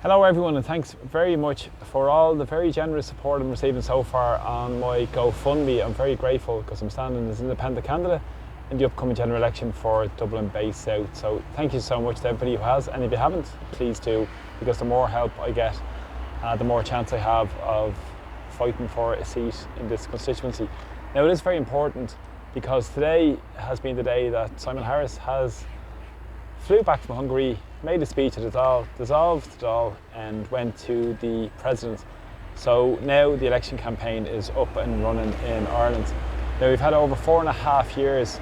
Hello everyone, and thanks very much for all the very generous support I'm receiving so far on my GoFundMe. I'm very grateful because I'm standing as independent candidate in the upcoming general election for Dublin Base South. So thank you so much to everybody who has, and if you haven't, please do, because the more help I get, the more chance I have of fighting for a seat in this constituency. Now it is very important because today has been the day that Simon Harris flew back from Hungary, made a speech at Dail, dissolved Dail and went to the president. So now the election campaign is up and running in Ireland. Now we've had over 4.5 years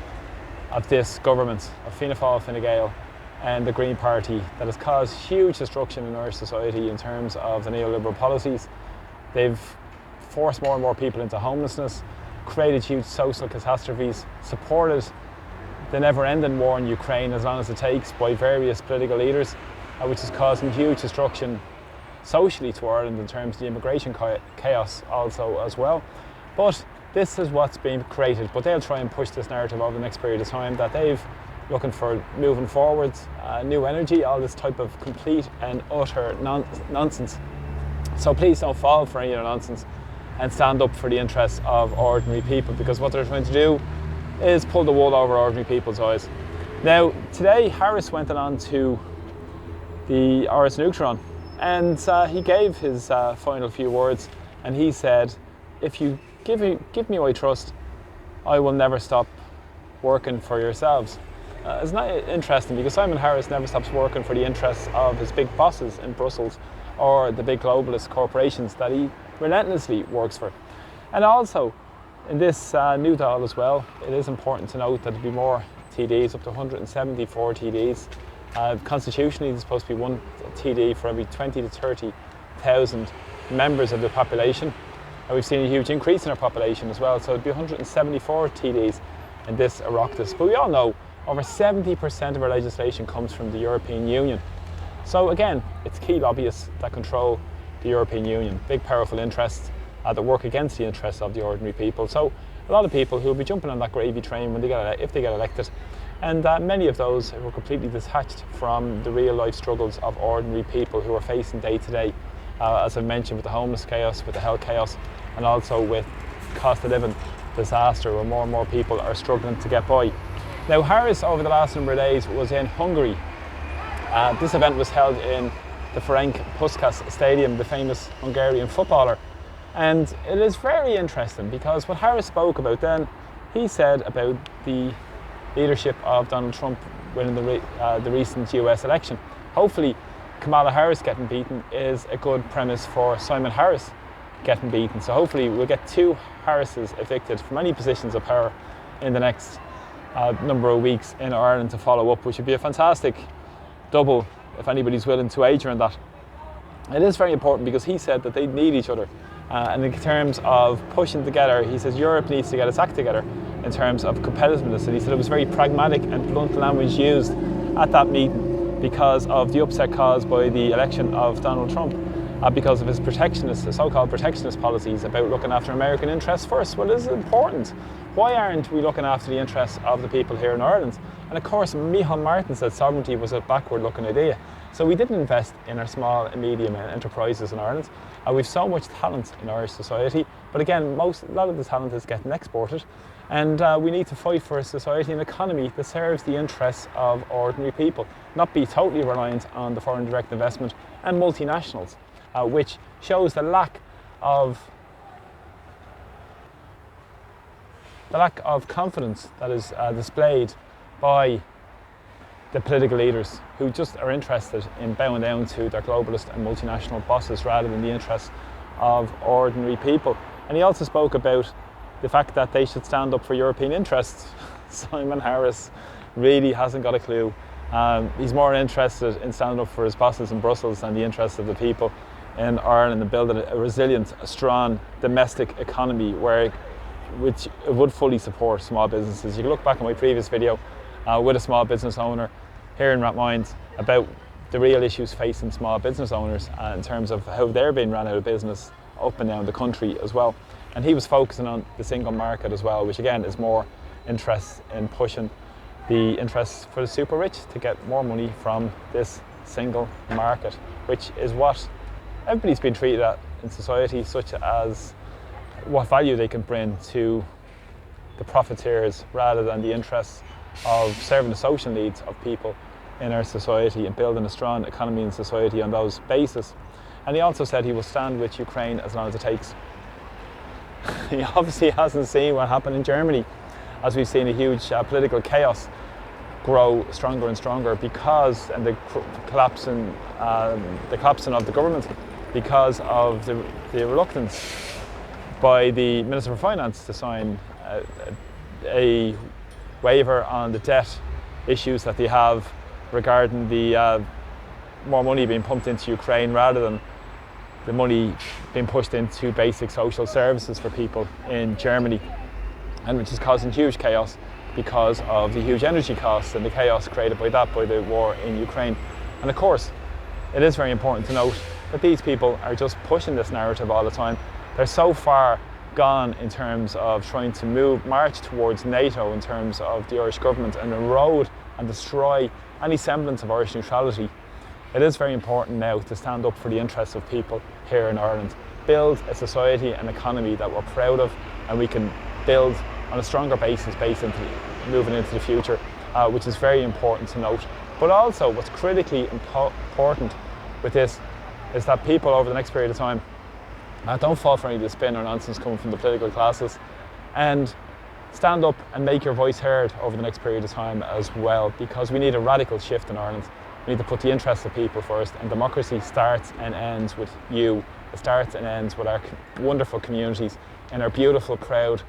of this government, of Fianna Fáil, Fine Gael and the Green Party, that has caused huge destruction in Irish society in terms of the neoliberal policies. They've forced more and more people into homelessness, created huge social catastrophes, supported the never-ending war in Ukraine as long as it takes by various political leaders, which is causing huge destruction socially to Ireland in terms of the immigration chaos also as well. But this is what's being created, but they'll try and push this narrative over the next period of time that they've looking for moving forwards, new energy, all this type of complete and utter nonsense. So please don't fall for any of the nonsense and stand up for the interests of ordinary people, because what they're trying to do is pull the wool over ordinary people's eyes. Now, today Harris went on to the RS Neutron and he gave his final few words, and he said, if you give me my trust, I will never stop working for yourselves. It's not interesting because Simon Harris never stops working for the interests of his big bosses in Brussels or the big globalist corporations that he relentlessly works for. And also, in this new Dail as well, it is important to note that there'll be more TDs, up to 174 TDs. Constitutionally, there's supposed to be one TD for every 20 to 30,000 members of the population. And we've seen a huge increase in our population as well, so it'll be 174 TDs in this Oireachtas. But we all know over 70% of our legislation comes from the European Union. So again, it's key lobbyists that control the European Union, big powerful interests that work against the interests of the ordinary people. So a lot of people who will be jumping on that gravy train when if they get elected, and many of those who are completely detached from the real life struggles of ordinary people who are facing day to day, as I mentioned, with the homeless chaos, with the health chaos, and also with cost of living disaster where more and more people are struggling to get by. Now Harris, over the last number of days, was in Hungary. This event was held in the Ferenc Puskás Stadium, the famous Hungarian footballer. And it is very interesting because what Harris spoke about then, he said about the leadership of Donald Trump winning the recent US election. Hopefully Kamala Harris getting beaten is a good premise for Simon Harris getting beaten. So hopefully we'll get two Harrises evicted from any positions of power in the next number of weeks in Ireland to follow up, which would be a fantastic double if anybody's willing to wager on that. It is very important because he said that they need each other. And in terms of pushing together, he says Europe needs to get its act together in terms of competitiveness. And he said it was very pragmatic and blunt language used at that meeting because of the upset caused by the election of Donald Trump, because of his protectionist, so-called protectionist policies about looking after American interests first. Well, this is important. Why aren't we looking after the interests of the people here in Ireland? And of course, Micheál Martin said sovereignty was a backward-looking idea. So we didn't invest in our small and medium enterprises in Ireland. We've so much talent in Irish society, but again, a lot of the talent is getting exported, and we need to fight for a society and economy that serves the interests of ordinary people, not be totally reliant on the foreign direct investment and multinationals, which shows the lack of confidence that is displayed by the political leaders who just are interested in bowing down to their globalist and multinational bosses rather than the interests of ordinary people. And he also spoke about the fact that they should stand up for European interests. Simon Harris really hasn't got a clue. He's more interested in standing up for his bosses in Brussels than the interests of the people in Ireland and building a resilient, strong domestic economy which would fully support small businesses. You can look back at my previous video with a small business owner here in Rathmines about the real issues facing small business owners in terms of how they're being run out of business up and down the country as well. And he was focusing on the single market as well, which again is more interest in pushing the interests for the super rich to get more money from this single market. which is what everybody's been treated at in society, such as what value they can bring to the profiteers rather than the interests of serving the social needs of people in our society and building a strong economy and society on those bases. And he also said he will stand with Ukraine as long as it takes. He obviously hasn't seen what happened in Germany, as we've seen a huge political chaos grow stronger and stronger because and the collapsing of the government, because of the reluctance by the Minister for Finance to sign a waiver on the debt issues that they have regarding the more money being pumped into Ukraine rather than the money being pushed into basic social services for people in Germany, and which is causing huge chaos because of the huge energy costs and the chaos created by that, by the war in Ukraine. And of course, it is very important to note that these people are just pushing this narrative all the time. They're so far gone in terms of trying to march towards NATO in terms of the Irish government and erode and destroy any semblance of Irish neutrality. It is very important now to stand up for the interests of people here in Ireland, build a society and economy that we're proud of and we can build on a stronger basis moving into the future, which is very important to note. But also what's critically important with this is that people over the next period of time don't fall for any of the spin or nonsense coming from the political classes, and stand up and make your voice heard over the next period of time as well, because we need a radical shift in Ireland. We need to put the interests of people first, and democracy starts and ends with you. It starts and ends with our wonderful communities in our beautiful, proud,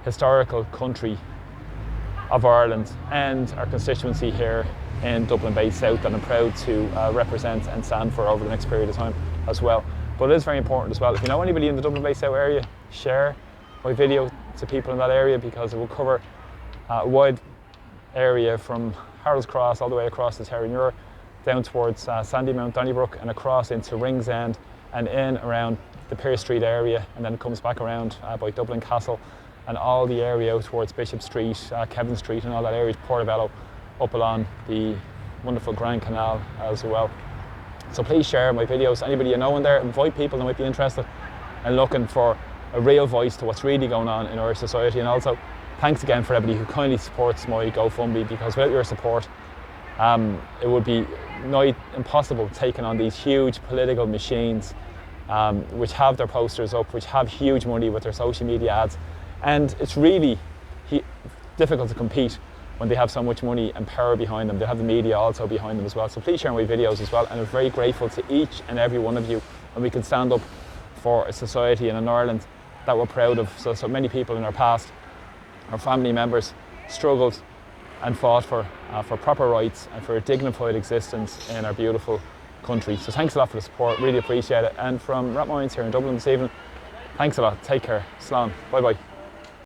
historical country of Ireland and our constituency here in Dublin Bay South that I'm proud to represent and stand for over the next period of time as well. But it is very important as well, if you know anybody in the Dublin Bay South area, share my video to people in that area, because it will cover a wide area from Harold's Cross all the way across the Terranure, down towards Sandymount, Donnybrook, and across into Ringsend and in around the Pearse Street area, and then it comes back around by Dublin Castle and all the area out towards Bishop Street, Kevin Street and all that area, Portobello, up along the wonderful Grand Canal as well. So please share my videos. Anybody you know in there, invite people that might be interested and looking for a real voice to what's really going on in Irish society. And also, thanks again for everybody who kindly supports my GoFundMe, because without your support, it would be nigh impossible taking on these huge political machines which have their posters up, which have huge money with their social media ads. And it's really difficult to compete when they have so much money and power behind them. They have the media also behind them as well. So please share my videos as well, and I'm very grateful to each and every one of you when we can stand up for a society and an Ireland that we're proud of. So many people in our past, our family members, struggled and fought for proper rights and for a dignified existence in our beautiful country. So thanks a lot for the support, really appreciate it. And from Rathmines here in Dublin this evening, thanks a lot, take care, slán, bye bye.